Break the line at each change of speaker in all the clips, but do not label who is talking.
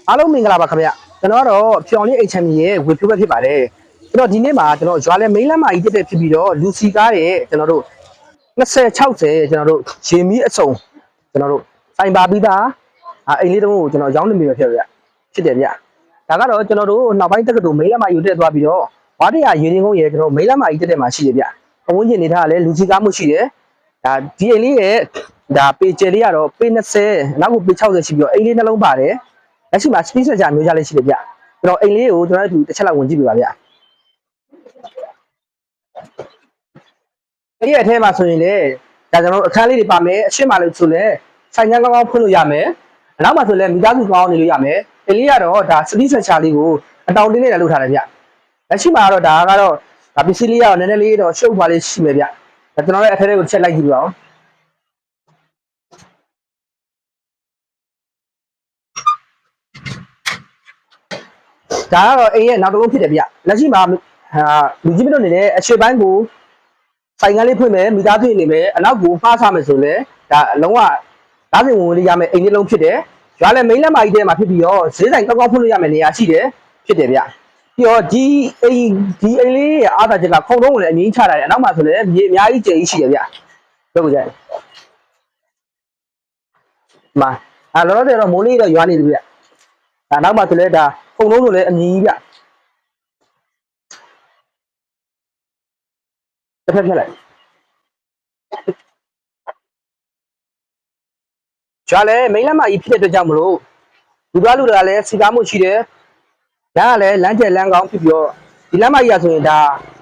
အားလုံးမင်္ဂလာပါခင်ဗျကျွန်တော်ကတော့ဖြော်လင်းအိတ်ချမ်းမြေရဲ့ဝေဖြိုးပဲဖြစ်ပါတယ်ကျွန်တော်ဒီနေ့မှာကျွန်တော်ရွာလဲမိန်းလမ်းမကြီးတက်ဖြစ်ပြီးတော့လူစီကားရဲ့ကျွန်တော်တို့20 60ကျွန်တော်တို့ရေမီးအစုံကျွန်တော်တို့စိုင်ပါပြီးသားအိမ်လေးတုံးကိုကျွန်တော်ရောင်းနေပြီပဲဖြစ်တယ်ဗျဒါကတော့ကျွန်တော်တို့နောက်ပိုင်းတက္ကသိုလ်မိန်းလမ်းမကြီးတက်သွားပြီးတော့ဝါတရရေရင်ကုန်းရဲ့ကျွန်တော်မိန်းလမ်းမကြီးတက်မှာရှိတယ်ဗျအဝန်းကျင်နေထားလဲလူစီကားမှုရှိတယ်ဒါဒီအိမ်လေးရဲ့ဒါပေကျယ်လေးကတော့ပေ20နောက်ကိုပေ60ရှိပြီးတော့အိမ်လေးနှလုံးပါတယ်လက်ရှိမှာ space ကြာမျိုးကြလေးရှိတယ်ဗျကျွန်တော်အိမ်လေးကိုကျွန်တော်တို့တစ်ချက်လောက်ဝင်ကြည့်ပြပါဗျအဲ့ဒီအထဲမှာဆိုရင်လေဒါကျွန်တော်အခန်းလေးတွေပါမယ်အရှင်းပါလို့ဆိုလဲဆိုင်ငန်းကောင်းကောင်းဖွင့်လို့ရမယ်အနောက်မှာဆိုလဲမိသားစုကောင်းနေလို့ရမယ်အိမ်လေးကတော့ဒါ space ကြာလေးကိုအတောင်တင်းနေတယ်လို့ထားတယ်ဗျလက်ရှိမှာတော့ဒါကတော့ဒါပစ္စည်းလေးကတော့နည်းနည်းလေးတော့ရှုပ်ပါလေးရှိမယ်ဗျဒါကျွန်တော်ရဲ့အထဲလေးကိုချက်လိုက်ကြည့်ပြအောင်ဒါကတော့အိမ်ရဲ့နောက်တစ်လုံးဖြစ်တယ်ဗျလက်ရှိမှာလူကြီးမတို့နေတဲ့အရှေ့ပိုင်းကိုဆိုင်ကလေးဖွင့်မယ်မိသားစုနေမယ်အနောက်ကိုမှားစားမယ်ဆိုလဲဒါအလုံးဝဓာတ်စင်ဝင်လေးရမယ်အိမ်လေးလုံးဖြစ်တယ်ရွာလည်းမိန်းလက်မကြီးထဲမှာဖြစ်ပြီးတော့ဈေးဆိုင်ကောက်ကောက်ဖွင့်လို့ရမယ်နေရာရှိတယ်ဖြစ်တယ်ဗျပြီးတော့ဒီအိမ်လေးရဲ့အားသာချက်ကခုံတုံးကိုလည်းအငင်းချတာတယ်အနောက်မှာဆိုလဲမြေအများကြီးကျယ်ကြီးရှိတယ်ဗျဘယ်ကိုကြိုက်မှာလောလောဆယ်တော့မိုးလေးတော့ရွာနေတယ်ဗျဒါနောက်မှာဆိုလဲဒါခုံတုံးဆိုလဲအမြင်ကြီးဗျတစ်ဖက်ဖြတ်လိုက်ကျွာလဲမိန်းလက်မကြီးဖြစ်တဲ့အတွက်ကြောင့်မလို့လူသားလူတွေကလည်းစီကားမှုရှိတယ်လမ်းကလည်းလမ်းကျယ်လမ်းကောင်းဖြစ်ပြီးတော့ဒီလမ်းမကြီးကဆိုရင်ဒါ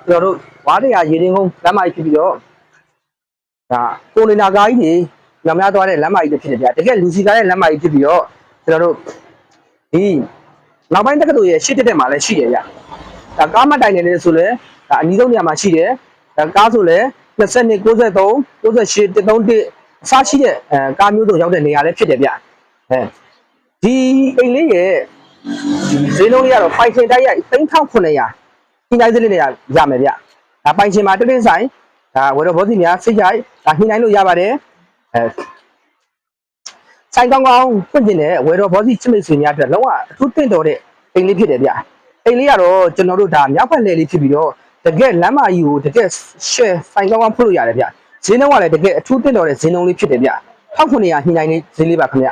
ကျွန်တော်တို့ဝါးတရားရေတင်းကုန်းလမ်းမကြီးဖြစ်ပြီးတော့ဒါကိုနေနာကားကြီးတွေညောင်များသွားတဲ့လမ်းမကြီးတွေဖြစ်တယ်ဗျာတကယ်လူစီကားရဲ့လမ်းမကြီးဖြစ်ပြီးတော့ကျွန်တော်တို့ဒီနောက်ပိုင်းတက္ကသိုလ်ရဲ့ရှစ်တက်မှာလည်းရှိတယ်ဗျာဒါကားမတိုင်နေတယ်ဆိုလဲဒါအနည်းဆုံးနေရာမှာရှိတယ်ဒါကားဆိုလဲ20 93 98 131အစားရှိတဲ့ကားမျိုးစုံရောက်တဲ့နေရာလည်းဖြစ်တယ်ဗျဒီအိမ်လေးရဲ့ဈေးနှုန်းလေးကတော့ပိုင်ရှင်တိုက်ရိုက်3900ဒီနိုင်စလေးနေရမယ်ဗျဒါပိုင်ရှင်မှာတတင်းဆိုင်ဒါဝယ်တော်ဘောစီများစိတ်ကြိုက်ဒါနှိမ့်နိုင်လို့ရပါတယ်ဆိုင်ကောင်းကောင်းဖွင့်ကျင်တဲ့ဝယ်တော်ဘောစီချစ်မိတ်ဆွေများအတွက်လုံးဝအထူးတင့်တော်တဲ့အိမ်လေးဖြစ်တယ်ဗျအိမ်လေးကတော့ကျွန်တော်တို့ဒါမြောက်ဖက်လေလေးဖြစ်ပြီးတော့တကယ်လမ်းမကြီးကိုတကယ် share ဆိုင်ကောင်းကောင်းဖွင့်လို့ရတယ်ဗျဈေးနှုန်းကလည်းတကယ်အထူးတင့်တော်တဲ့ဈေးနှုန်းလေးဖြစ်တယ်ဗျ1900နှိမ့်နိုင်လေးဈေးလေးပါခင်ဗျ